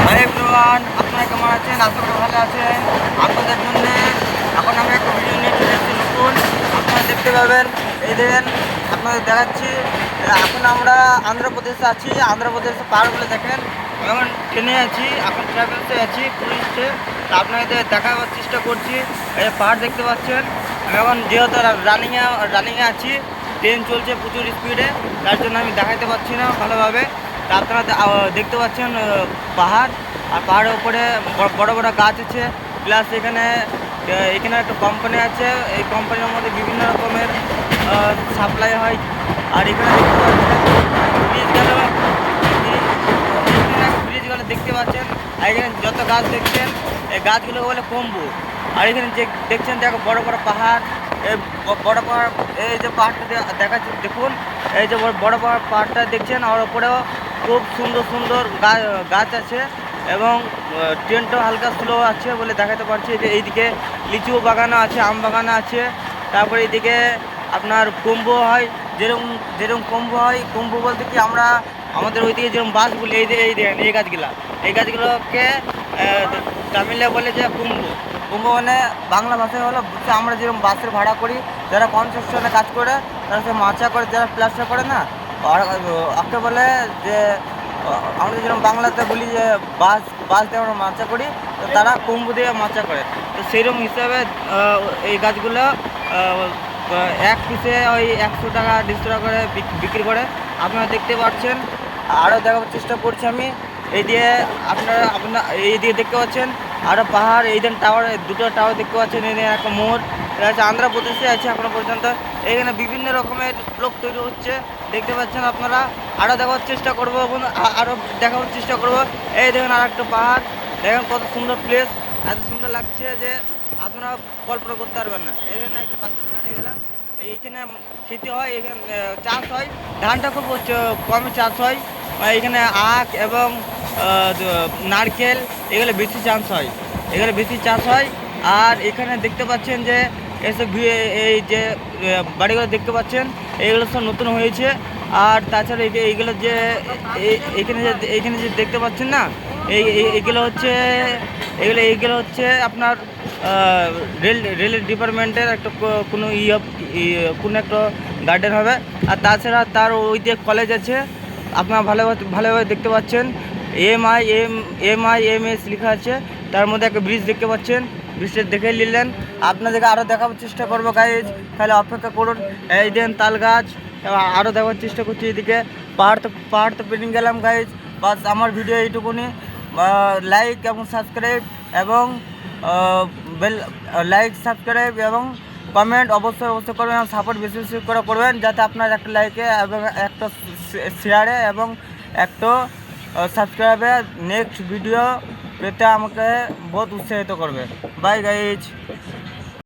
Hi everyone, আপনারা কেমন আছেন? আশা করি ভালো আছেন। আপনাদের জন্য এখন আমি একটা ভিডিও নিয়ে চলে এসেছি নতুন। আপনারা দেখতে পাবেন, এই দেখেন আপনাদের দেখাচ্ছি। এখন আমরা আন্ধ্রপ্রদেশে আছি। আন্ধ্রপ্রদেশে পাহাড়গুলো দেখেন। আমি এখন ট্রেনে আছি, এখন ট্রাভেলসে আছি টুরিস্টে। তা আপনাদের দেখাবার চেষ্টা করছি। এই পাহাড় দেখতে পাচ্ছেন। আমি এখন যেহেতু রানিংয়ে আছি, ট্রেন চলছে প্রচুর স্পিডে, তার জন্য আমি দেখাতে পারছি না ভালোভাবে। তা আপনারা দেখতে পাচ্ছেন পাহাড়, আর পাহাড়ের উপরে বড় বড় গাছ আছে। প্লাস এখানে একটা কোম্পানি আছে। এই কোম্পানির মধ্যে বিভিন্ন রকমের সাপ্লাই হয়। আর এখানে ব্রিজগুলো দেখতে পাচ্ছেন। আর এখানে যত গাছ দেখছেন, এই গাছগুলো বলে কম্বু। আর এখানে যে দেখছেন, দেখো বড় বড় পাহাড়। এই বড় পাহাড়, এই যে পাহাড়টা দেখাচ্ছে দেখুন, এই যে বড় বড় পাহাড়টা দেখছেন। আর ওপরেও খুব সুন্দর সুন্দর গাছ আছে, এবং ট্রেনটাও হালকা স্লো আছে বলে দেখাতে পারছি। যে এইদিকে লিচু বাগানও আছে, আম বাগানও আছে। তারপরে এইদিকে আপনার কুম্ভ হয়, যেরকম যেরকম কুম্ভ হয়। কুম্ভ বলতে কি, আমরা আমাদের ওইদিকে যেরকম বাস বলি, এই গাছগুলোকে তামিলে বলে যে কুম্ভ। কুম্ভ মানে বাংলা ভাষায় হলো, আমরা যেরকম বাসের ভাড়া করি, যারা কনস্ট্রাকশনে কাজ করে, তারা সে মাচা করে, যারা প্লাস্টার করে না, ওকে বলে যে আমরা যেরকম বাংলাতে বলি যে বাস দিয়ে আমরা মাচা করি, তো তারা কুম্ভ দিয়ে মাচা করে। তো সেইরকম হিসাবে এই গাছগুলো এক পিসে ওই 100 টাকা 150 টাকা করে বিক্রি করে। আপনারা দেখতে পাচ্ছেন। আরও দেখার চেষ্টা করছি আমি। এই দিয়ে আপনারা এই দিয়ে দেখতে পাচ্ছেন আরও পাহাড়। এই দিন টাওয়ার, দুটো টাওয়ার দেখতে পাচ্ছেন। এই দিন একটা মোড়, এটা হচ্ছে আন্ধ্রপ্রদেশে আছে এখনো পর্যন্ত। এখানে বিভিন্ন রকমের ব্লক তৈরি হচ্ছে, দেখতে পাচ্ছেন আপনারা। আরও দেখার চেষ্টা করবো, আরও দেখাবার চেষ্টা করব। এই দেখেন আর একটা পাহাড়, দেখেন কত সুন্দর প্লেস, এত সুন্দর লাগছে যে আপনারা কল্পনা করতে পারবেন না। এই দেখেন একটা পাশে ছাড়ে গেলাম। এইখানে খেতে হয়, এখানে চাষ হয়, ধানটা খুব কমে চাষ হয়। এখানে আখ এবং নারকেল, এগুলো বেশি চাষ হয়। আর এখানে দেখতে পাচ্ছেন যে এসব এই যে বাড়িগুলো দেখতে পাচ্ছেন, এইগুলো সব নতুন হয়েছে। আর তাছাড়া এইগুলো যে এইখানে যে দেখতে পাচ্ছেন না, এইগুলো হচ্ছে আপনার রেলের ডিপার্টমেন্টের একটা কোনো কোনো একটা গার্ডেন হবে। আর তাছাড়া তার ওই দিয়ে কলেজ আছে, আপনারা ভালোভাবে দেখতে পাচ্ছেন। MIMS লেখা আছে। তার মধ্যে একটা ব্রিজ দেখতে পাচ্ছেন, ব্রিজটা দেখে নিলেন। আপনাদেরকে আরও দেখাবার চেষ্টা করবো গাইজ, তাহলে অপেক্ষা করুন। এই দেন তাল গাছ, আরও দেখার চেষ্টা করছি। এদিকে পাহাড় তো পেরিয়ে গেলাম গাইজ। বাস আমার ভিডিও এইটুকুনি। লাইক এবং সাবস্ক্রাইব এবং এবং কমেন্ট অবশ্যই করবেন। সাপোর্ট বেশি করে করবেন, যাতে আপনার একটা লাইকে এবং একটা শেয়ারে এবং একটা সাবস্ক্রাইবে নেক্সট ভিডিও পেতে আমাকে বহুত উৎসাহিত করবে। By guys.